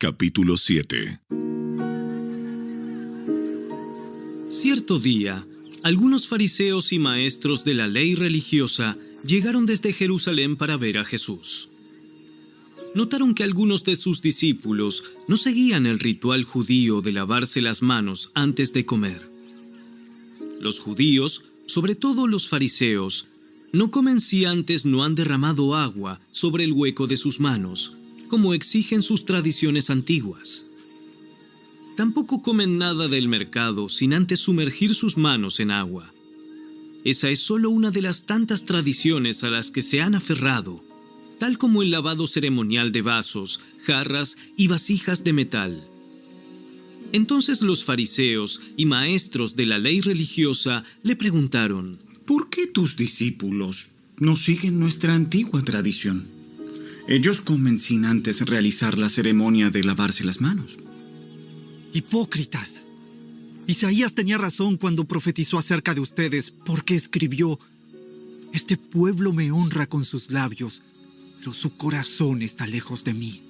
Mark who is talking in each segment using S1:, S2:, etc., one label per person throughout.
S1: Capítulo 7.
S2: Cierto día, algunos fariseos y maestros de la ley religiosa llegaron desde Jerusalén para ver a Jesús. Notaron que algunos de sus discípulos no seguían el ritual judío de lavarse las manos antes de comer. Los judíos, sobre todo los fariseos, no comen si antes no han derramado agua sobre el hueco de sus manos, como exigen sus tradiciones antiguas. Tampoco comen nada del mercado sin antes sumergir sus manos en agua. Esa es solo una de las tantas tradiciones a las que se han aferrado, tal como el lavado ceremonial de vasos, jarras y vasijas de metal. Entonces los fariseos y maestros de la ley religiosa le preguntaron:
S3: ¿por qué tus discípulos no siguen nuestra antigua tradición? Ellos comen sin antes realizar la ceremonia de lavarse las manos.
S4: Hipócritas. Isaías tenía razón cuando profetizó acerca de ustedes, porque escribió: este pueblo me honra con sus labios, pero su corazón está lejos de mí.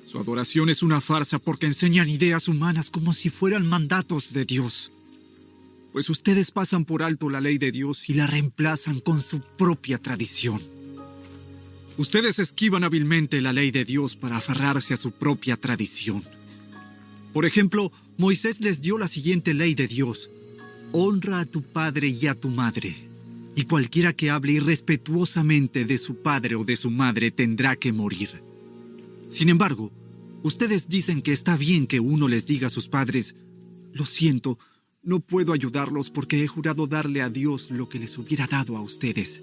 S4: Su adoración es una farsa porque enseñan ideas humanas como si fueran mandatos de Dios. Pues ustedes pasan por alto la ley de Dios y la reemplazan con su propia tradición. Ustedes esquivan hábilmente la ley de Dios para aferrarse a su propia tradición. Por ejemplo, Moisés les dio la siguiente ley de Dios: honra a tu padre y a tu madre, y cualquiera que hable irrespetuosamente de su padre o de su madre tendrá que morir. Sin embargo, ustedes dicen que está bien que uno les diga a sus padres: lo siento, no puedo ayudarlos porque he jurado darle a Dios lo que les hubiera dado a ustedes.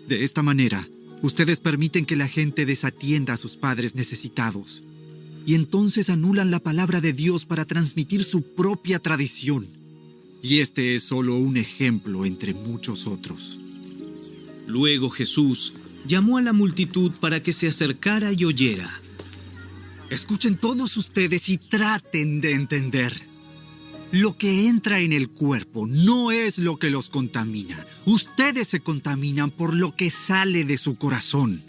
S4: De esta manera, ustedes permiten que la gente desatienda a sus padres necesitados, y entonces anulan la palabra de Dios para transmitir su propia tradición. Y este es solo un ejemplo entre muchos otros.
S2: Luego Jesús llamó a la multitud para que se acercara y oyera.
S4: Escuchen todos ustedes y traten de entender. Lo que entra en el cuerpo no es lo que los contamina. Ustedes se contaminan por lo que sale de su corazón.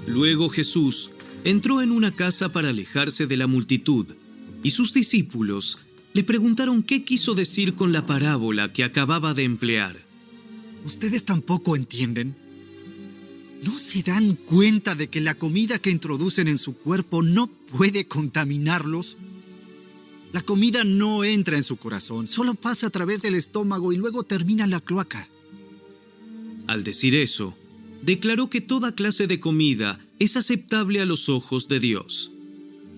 S2: Luego Jesús entró en una casa para alejarse de la multitud, y sus discípulos le preguntaron qué quiso decir con la parábola que acababa de emplear.
S4: ¿Ustedes tampoco entienden? ¿No se dan cuenta de que la comida que introducen en su cuerpo no puede contaminarlos? La comida no entra en su corazón, solo pasa a través del estómago y luego termina en la cloaca.
S2: Al decir eso, declaró que toda clase de comida es aceptable a los ojos de Dios.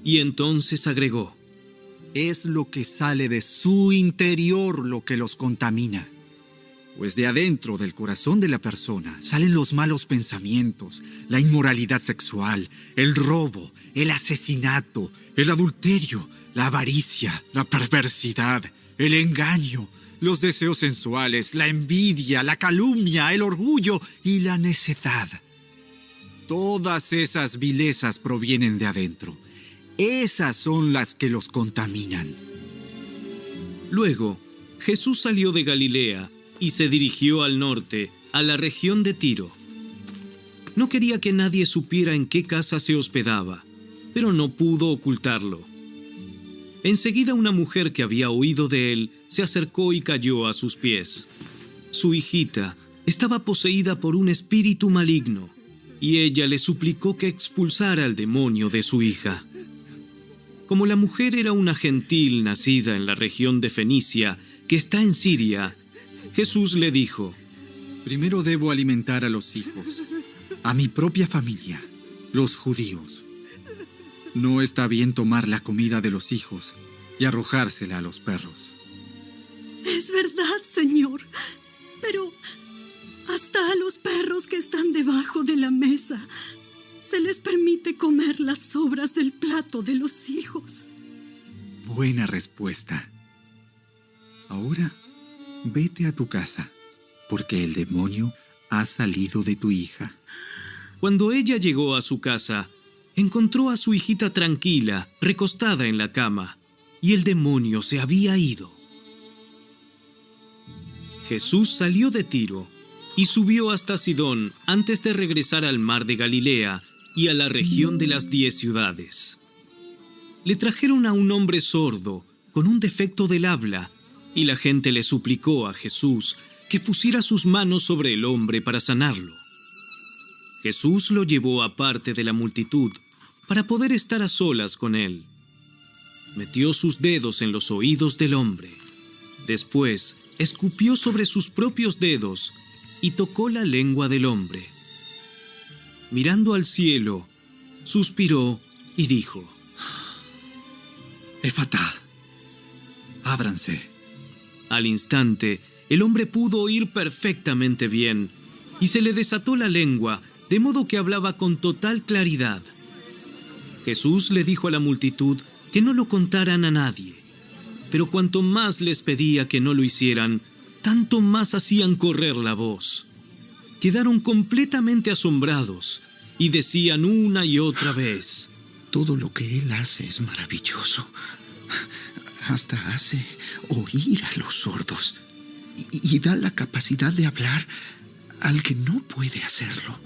S2: Y entonces agregó:
S4: es lo que sale de su interior lo que los contamina. Pues de adentro del corazón de la persona salen los malos pensamientos, la inmoralidad sexual, el robo, el asesinato, el adulterio, la avaricia, la perversidad, el engaño, los deseos sensuales, la envidia, la calumnia, el orgullo y la necedad. Todas esas vilezas provienen de adentro. Esas son las que los contaminan.
S2: Luego, Jesús salió de Galilea y se dirigió al norte, a la región de Tiro. No quería que nadie supiera en qué casa se hospedaba, pero no pudo ocultarlo. Enseguida una mujer que había oído de él se acercó y cayó a sus pies. Su hijita estaba poseída por un espíritu maligno, y ella le suplicó que expulsara al demonio de su hija. Como la mujer era una gentil nacida en la región de Fenicia, que está en Siria, Jesús le dijo:
S4: primero debo alimentar a los hijos, a mi propia familia, los judíos. No está bien tomar la comida de los hijos y arrojársela a los perros.
S5: Es verdad, Señor, pero hasta a los perros que están debajo de la mesa se les permite comer las sobras del plato de los hijos.
S4: Buena respuesta. Ahora, vete a tu casa, porque el demonio ha salido de tu hija.
S2: Cuando ella llegó a su casa, encontró a su hijita tranquila, recostada en la cama, y el demonio se había ido. Jesús salió de Tiro y subió hasta Sidón antes de regresar al mar de Galilea y a la región de las 10 ciudades. Le trajeron a un hombre sordo, con un defecto del habla, y la gente le suplicó a Jesús que pusiera sus manos sobre el hombre para sanarlo. Jesús lo llevó aparte de la multitud para poder estar a solas con él. Metió sus dedos en los oídos del hombre. Después, escupió sobre sus propios dedos y tocó la lengua del hombre. Mirando al cielo, suspiró y dijo:
S4: Efatá, ábranse.
S2: Al instante, el hombre pudo oír perfectamente bien y se le desató la lengua, de modo que hablaba con total claridad. Jesús le dijo a la multitud que no lo contaran a nadie, pero cuanto más les pedía que no lo hicieran, tanto más hacían correr la voz. Quedaron completamente asombrados y decían una y otra vez:
S1: Todo lo que él hace es maravilloso. Hasta hace oír a los sordos y da la capacidad de hablar al que no puede hacerlo.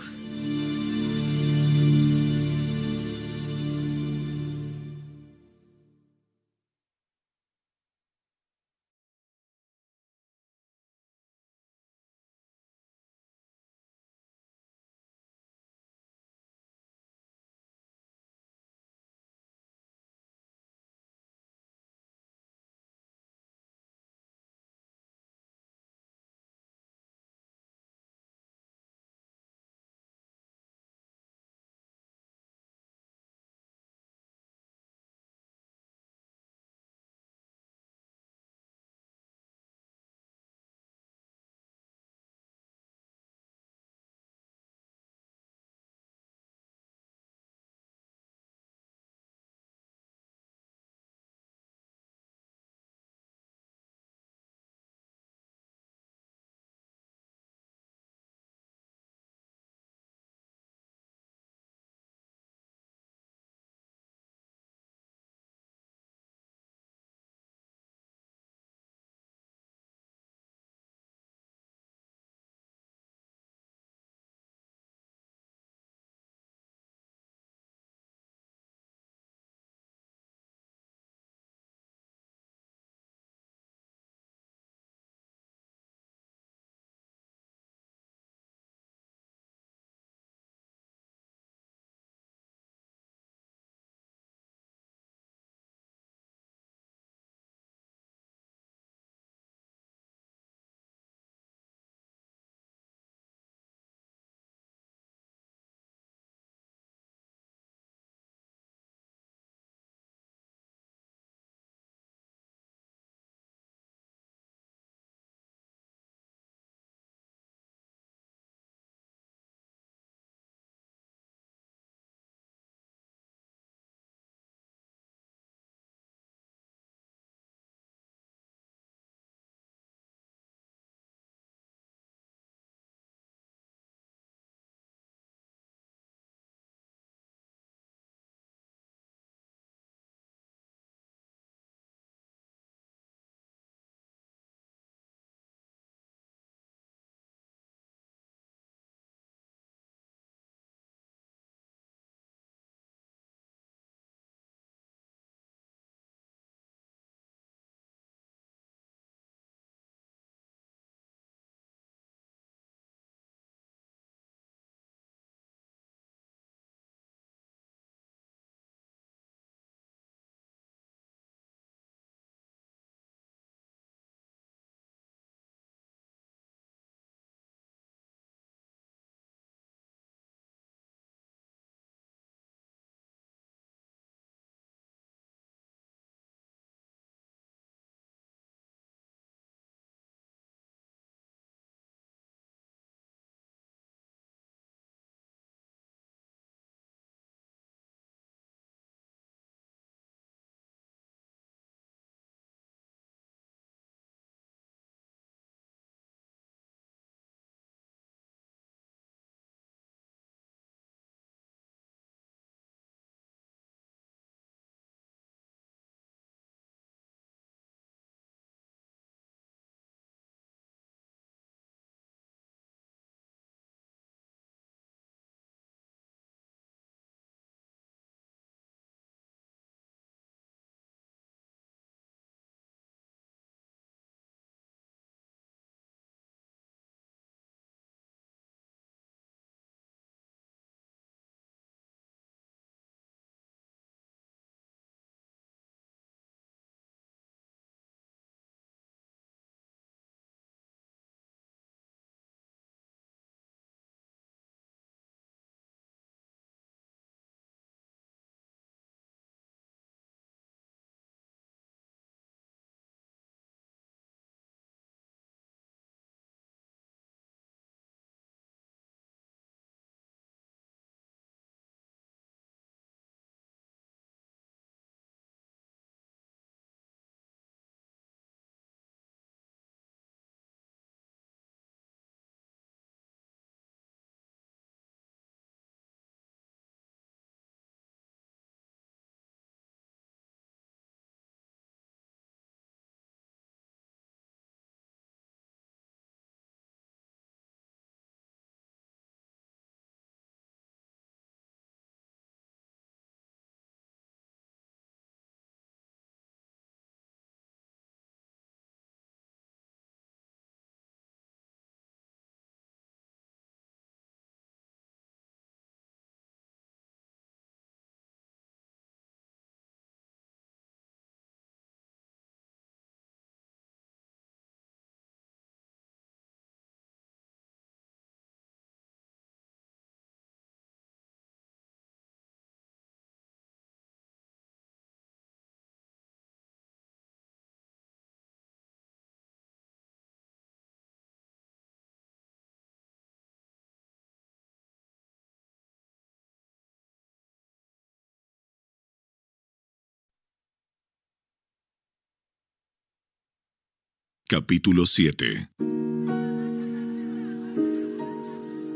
S6: Capítulo 7.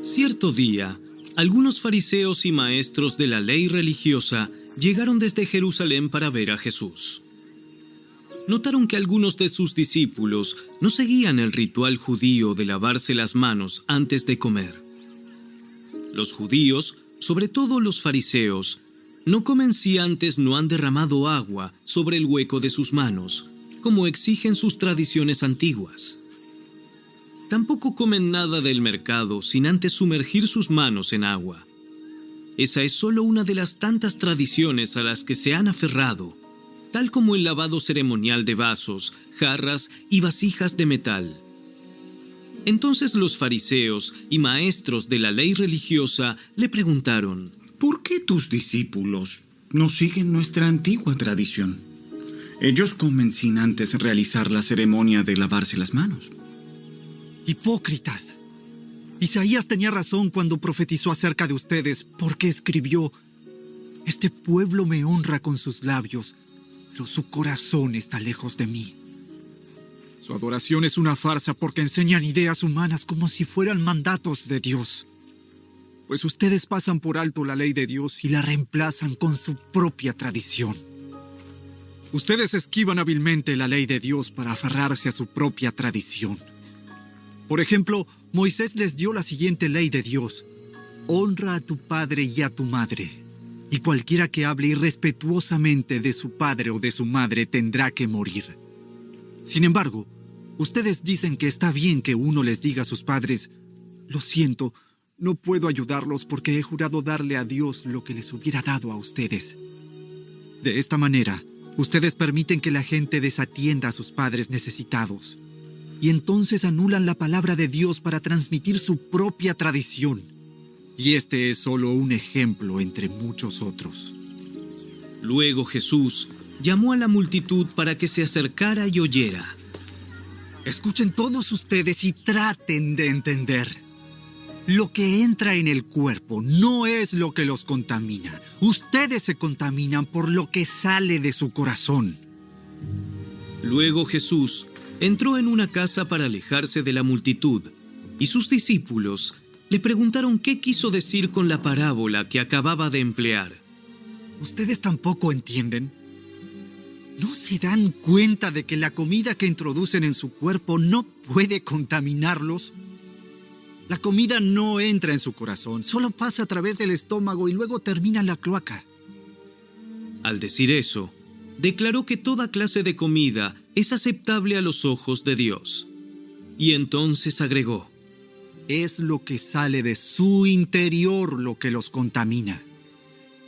S2: Cierto día, algunos fariseos y maestros de la ley religiosa llegaron desde Jerusalén para ver a Jesús. Notaron que algunos de sus discípulos no seguían el ritual judío de lavarse las manos antes de comer. Los judíos, sobre todo los fariseos, no comen si antes no han derramado agua sobre el hueco de sus manos, como exigen sus tradiciones antiguas. Tampoco comen nada del mercado sin antes sumergir sus manos en agua. Esa es solo una de las tantas tradiciones a las que se han aferrado, tal como el lavado ceremonial de vasos, jarras y vasijas de metal. Entonces los fariseos y maestros de la ley religiosa le preguntaron:
S3: ¿por qué tus discípulos no siguen nuestra antigua tradición? Ellos comen sin antes realizar la ceremonia de lavarse las manos.
S4: Hipócritas. Isaías tenía razón cuando profetizó acerca de ustedes, porque escribió: este pueblo me honra con sus labios, pero su corazón está lejos de mí. Su adoración es una farsa porque enseñan ideas humanas como si fueran mandatos de Dios. Pues ustedes pasan por alto la ley de Dios y la reemplazan con su propia tradición. Ustedes esquivan hábilmente la ley de Dios para aferrarse a su propia tradición. Por ejemplo, Moisés les dio la siguiente ley de Dios: honra a tu padre y a tu madre, y cualquiera que hable irrespetuosamente de su padre o de su madre tendrá que morir. Sin embargo, ustedes dicen que está bien que uno les diga a sus padres: lo siento, no puedo ayudarlos porque he jurado darle a Dios lo que les hubiera dado a ustedes. De esta manera, ustedes permiten que la gente desatienda a sus padres necesitados, y entonces anulan la palabra de Dios para transmitir su propia tradición. Y este es solo un ejemplo entre muchos otros.
S2: Luego Jesús llamó a la multitud para que se acercara y oyera.
S4: Escuchen todos ustedes y traten de entender. Lo que entra en el cuerpo no es lo que los contamina. Ustedes se contaminan por lo que sale de su corazón.
S2: Luego Jesús entró en una casa para alejarse de la multitud, y sus discípulos le preguntaron qué quiso decir con la parábola que acababa de emplear.
S4: ¿Ustedes tampoco entienden? ¿No se dan cuenta de que la comida que introducen en su cuerpo no puede contaminarlos? La comida no entra en su corazón, solo pasa a través del estómago y luego termina en la cloaca.
S2: Al decir eso, declaró que toda clase de comida es aceptable a los ojos de Dios. Y entonces agregó:
S4: es lo que sale de su interior lo que los contamina.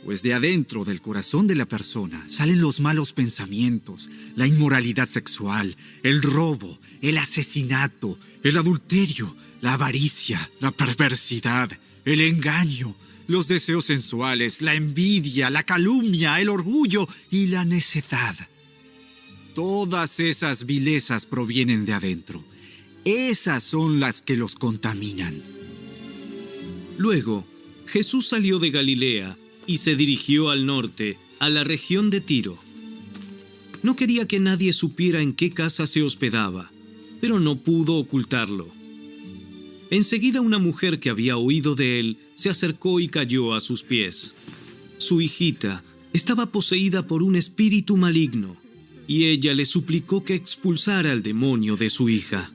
S4: Pues de adentro del corazón de la persona salen los malos pensamientos, la inmoralidad sexual, el robo, el asesinato, el adulterio, la avaricia, la perversidad, el engaño, los deseos sensuales, la envidia, la calumnia, el orgullo y la necedad. Todas esas vilezas provienen de adentro. Esas son las que los contaminan.
S2: Luego, Jesús salió de Galilea y se dirigió al norte, a la región de Tiro. No quería que nadie supiera en qué casa se hospedaba, pero no pudo ocultarlo. Enseguida una mujer que había oído de él se acercó y cayó a sus pies. Su hijita estaba poseída por un espíritu maligno, y ella le suplicó que expulsara al demonio de su hija.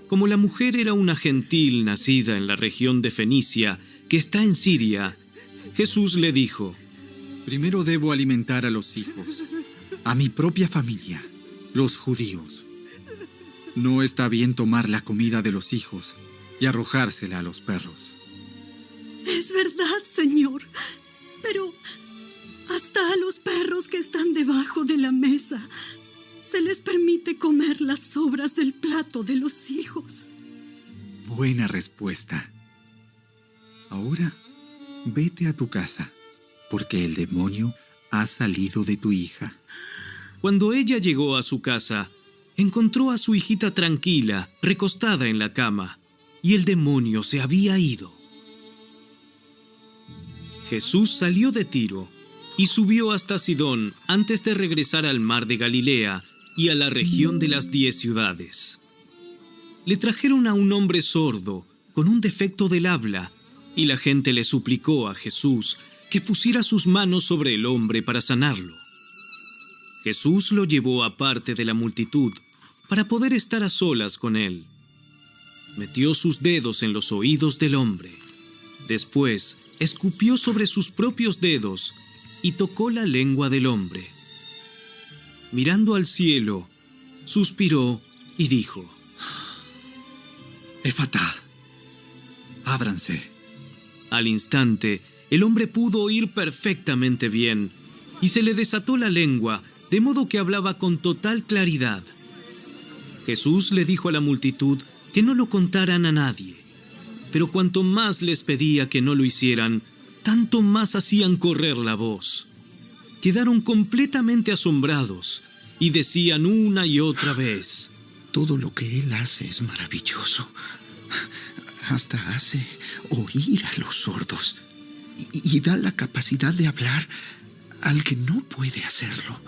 S2: Como la mujer era una gentil nacida en la región de Fenicia, que está en Siria, Jesús le dijo:
S4: primero debo alimentar a los hijos, a mi propia familia, los judíos. No está bien tomar la comida de los hijos y arrojársela a los perros.
S5: Es verdad, Señor, pero hasta a los perros que están debajo de la mesa se les permite comer las sobras del plato de los hijos.
S4: Buena respuesta. Ahora, vete a tu casa, porque el demonio ha salido de tu hija.
S2: Cuando ella llegó a su casa, encontró a su hijita tranquila, recostada en la cama, y el demonio se había ido. Jesús salió de Tiro y subió hasta Sidón antes de regresar al mar de Galilea, y a la región de las 10 ciudades. Le trajeron a un hombre sordo, con un defecto del habla, y la gente le suplicó a Jesús que pusiera sus manos sobre el hombre para sanarlo. Jesús lo llevó aparte de la multitud para poder estar a solas con él. Metió sus dedos en los oídos del hombre. Después, escupió sobre sus propios dedos y tocó la lengua del hombre. Mirando al cielo, suspiró y dijo:
S4: Efatá, ábranse.
S2: Al instante, el hombre pudo oír perfectamente bien, y se le desató la lengua, de modo que hablaba con total claridad. Jesús le dijo a la multitud que no lo contaran a nadie, pero cuanto más les pedía que no lo hicieran, tanto más hacían correr la voz. Quedaron completamente asombrados y decían una y otra vez:
S1: Todo lo que Él hace es maravilloso. Hasta hace oír a los sordos y da la capacidad de hablar al que no puede hacerlo.